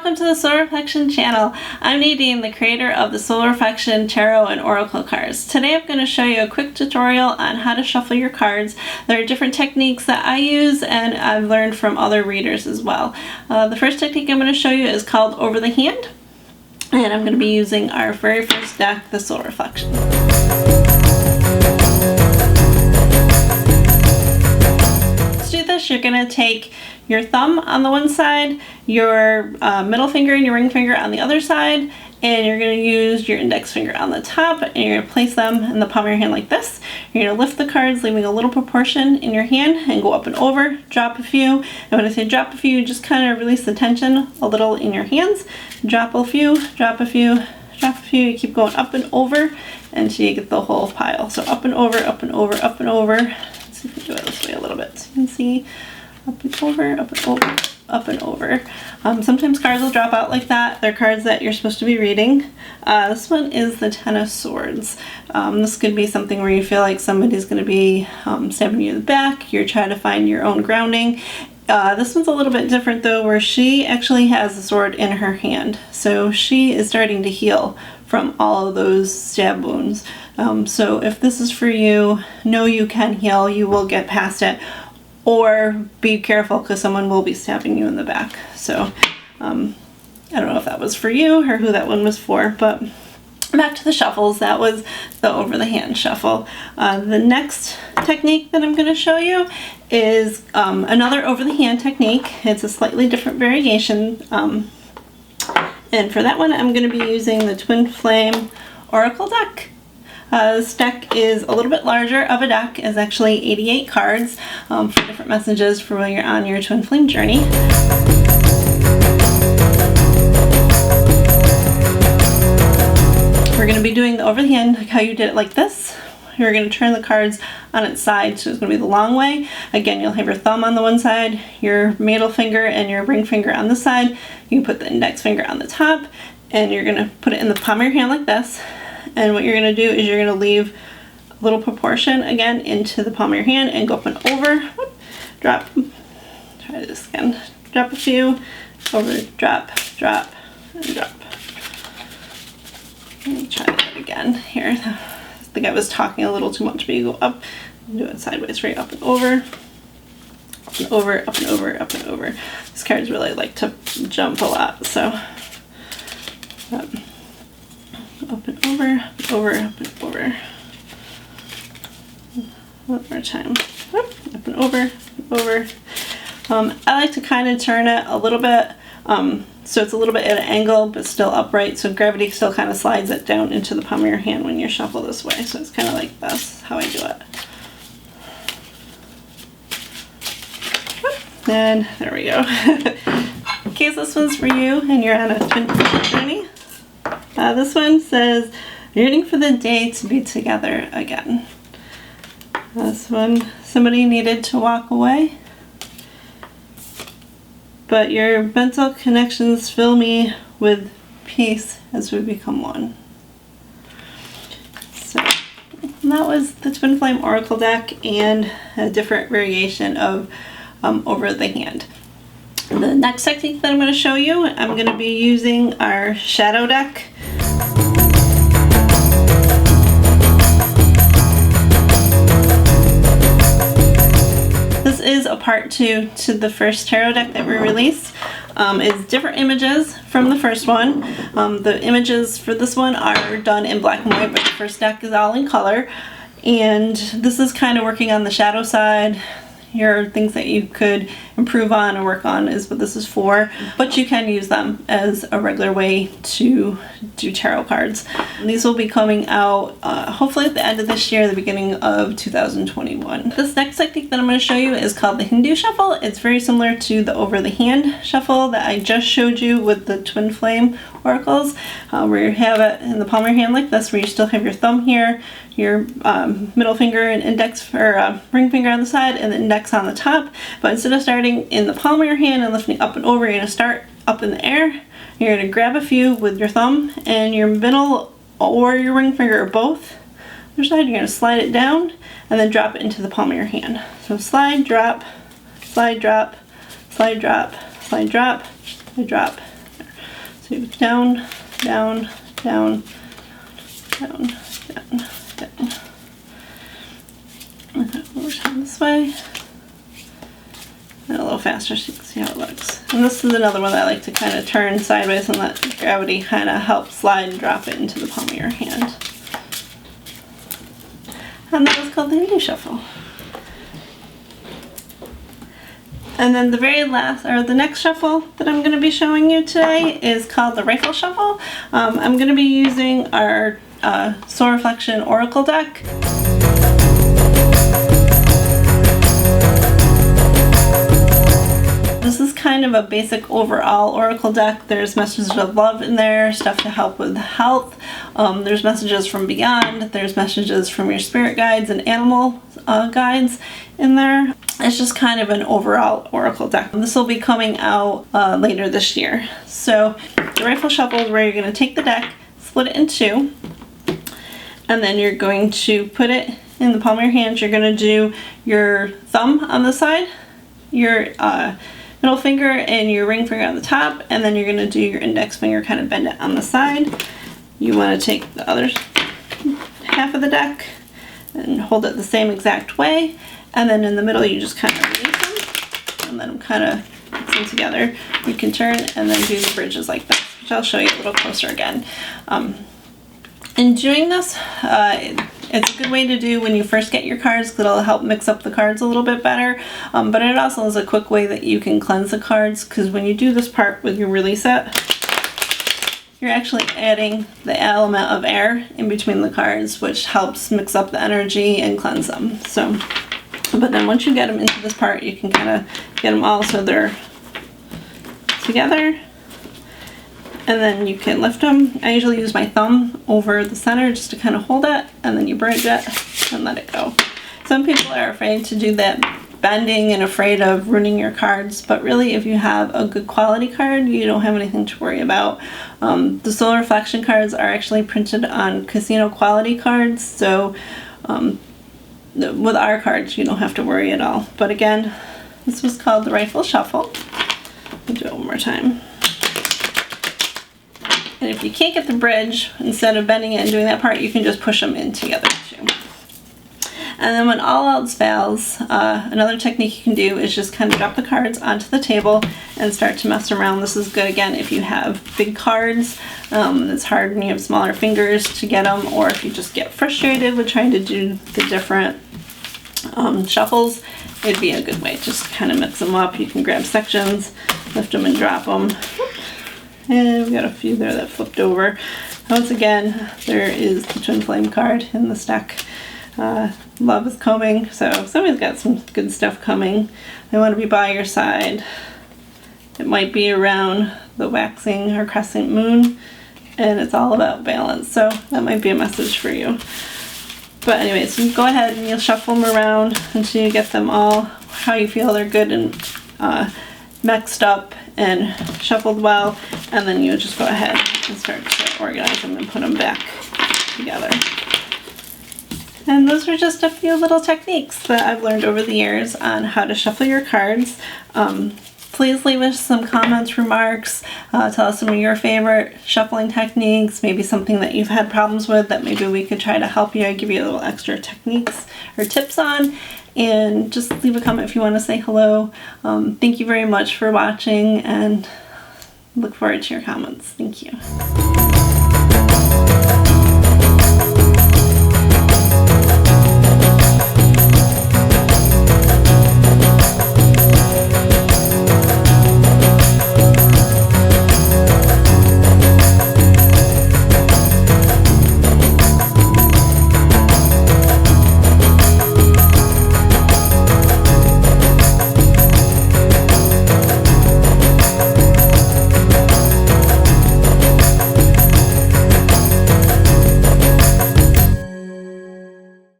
welcome to the Solar Reflection channel. I'm Nadine, the creator of the Solar Reflection Tarot and Oracle cards. Today I'm going to show you a quick tutorial on how to shuffle your cards. There are different techniques that I use and I've learned from other readers as well. The first technique I'm going to show you is called Over the Hand, and I'm going to be using our very first deck, the Solar Reflection. To do this, you're going to take your thumb on the one side, your middle finger and your ring finger on the other side, and you're going to use your index finger on the top, and you're going to place them in the palm of your hand like this. You're going to lift the cards, leaving a little proportion in your hand, and go up and over, drop a few. And when I say drop a few, just kind of release the tension a little in your hands. Drop a few, drop a few, drop a few. You keep going up and over until you get the whole pile. So up and over, up and over, up and over. Let's see if we can do it this way a little bit so you can see. Up and over, up and over, up and over. Sometimes cards will drop out like that. They're cards that you're supposed to be reading. This one is the Ten of Swords. This could be something where you feel like somebody's going to be stabbing you in the back. You're trying to find your own grounding. This one's a little bit different though, where she actually has the sword in her hand. So she is starting to heal from all of those stab wounds. So if this is for you, know you can heal. You will get past it. Or be careful because someone will be stabbing you in the back. So I don't know if that was for you or who that one was for, but back to the shuffles. That was the over the hand shuffle. The next technique that I'm going to show you is another over the hand technique. It's a slightly different variation. And for that one, I'm going to be using the Twin Flame Oracle deck. This deck is a little bit larger of a deck. It's actually 88 cards for different messages for when you're on your Twin Flame journey. We're going to be doing the over the hand, like how you did it like this. You're going to turn the cards on its side, so it's going to be the long way. Again, you'll have your thumb on the one side, your middle finger and your ring finger on the side. You can put the index finger on the top, and you're going to put it in the palm of your hand like this. And what you're going to do is you're going to leave a little proportion again into the palm of your hand and go up and over. Whoop, drop. Try this again. Drop a few. Over. Drop. Drop. And drop. Let me try that again here. I think I was talking a little too much, but you go up and do it sideways, right? Up and over. Up and over. Up and over. Up and over. These cards really like to jump a lot, so. Up and over, over, up and over. One more time. Up and over, over. I like to kind of turn it a little bit so it's a little bit at an angle but still upright, so gravity still kind of slides it down into the palm of your hand when you shuffle this way. So it's kind of like this, how I do it. And there we go. In case this one's for you and you're on a twin flame journey. This one says, yearning for the day to be together again. This one, somebody needed to walk away, but your mental connections fill me with peace as we become one. So that was the Twin Flame Oracle deck and a different variation of Over the Hand. The next technique that I'm going to show you, I'm going to be using our Shadow deck. This is a part 2 to the first tarot deck that we released. It's different images from the first one. The images for this one are done in black and white, but the first deck is all in color. And this is kind of working on the shadow side. Here are things that you could improve on or work on is what this is for, but you can use them as a regular way to do tarot cards. And these will be coming out hopefully at the end of this year, the beginning of 2021. This next technique that I'm going to show you is called the Hindu Shuffle. It's very similar to the Over the Hand shuffle that I just showed you with the Twin Flame Oracles, where you have it in the palm of your hand like this, where you still have your thumb here, your middle finger and index or ring finger on the side, and the index on the top. But instead of starting in the palm of your hand and lifting up and over, you're going to start up in the air. You're going to grab a few with your thumb and your middle or your ring finger or both. Other side, you're going to slide it down and then drop it into the palm of your hand. So slide, drop, slide, drop, slide, drop, slide, drop, slide, drop. So down, down, down, down, down, down. And then over time this way. And a little faster so you can see how it looks. And this is another one that I like to kind of turn sideways and let gravity kind of help slide and drop it into the palm of your hand. And that was called the Hindu Shuffle. And then the very last, or the next shuffle that I'm going to be showing you today is called the Rifle Shuffle. I'm going to be using our Soul Reflection Oracle deck. This is kind of a basic overall oracle deck. There's messages of love in there, stuff to help with health. There's messages from beyond. There's messages from your spirit guides and animal guides in there. It's just kind of an overall oracle deck. This will be coming out later this year. So the Rifle Shuffle is where you're going to take the deck, split it in two, and then you're going to put it in the palm of your hand. You're going to do your thumb on the side, your middle finger and your ring finger on the top, and then you're going to do your index finger, kind of bend it on the side. You want to take the other half of the deck and hold it the same exact way, and then in the middle you just kind of release them and let them kind of mix them together. You can turn and then do the bridges like that, which I'll show you a little closer again. In doing this, it's a good way to do when you first get your cards because it'll help mix up the cards a little bit better, but it also is a quick way that you can cleanse the cards, because when you do this part with your release set, you're actually adding the element of air in between the cards, which helps mix up the energy and cleanse them. So, but then once you get them into this part, you can kind of get them all so they're together. And then you can lift them. I usually use my thumb over the center just to kind of hold it, and then you bridge it and let it go. Some people are afraid to do that bending and afraid of ruining your cards, but really if you have a good quality card, you don't have anything to worry about. The Soul Reflection cards are actually printed on casino quality cards, so with our cards you don't have to worry at all. But again, this was called the Rifle Shuffle. I'll do it one more time. And if you can't get the bridge, instead of bending it and doing that part, you can just push them in together too. And then when all else fails, another technique you can do is just kind of drop the cards onto the table and start to mess around. This is good, again, if you have big cards, it's hard and you have smaller fingers to get them, or if you just get frustrated with trying to do the different shuffles, it'd be a good way. Just kind of mix them up. You can grab sections, lift them and drop them. And we got a few there that flipped over. Once again, there is the Twin Flame card in this deck. Love is coming, so somebody's got some good stuff coming. They want to be by your side. It might be around the waxing or crescent moon, and it's all about balance, so that might be a message for you. But anyways, you go ahead and you'll shuffle them around until you get them all how you feel they're good and mixed up and shuffled well, and then you just go ahead and start to organize them and put them back together. And those are just a few little techniques that I've learned over the years on how to shuffle your cards. Please leave us some comments, remarks, tell us some of your favorite shuffling techniques, maybe something that you've had problems with that maybe we could try to help you, give you a little extra techniques or tips on. And just leave a comment if you want to say hello. Thank you very much for watching, and look forward to your comments. Thank you.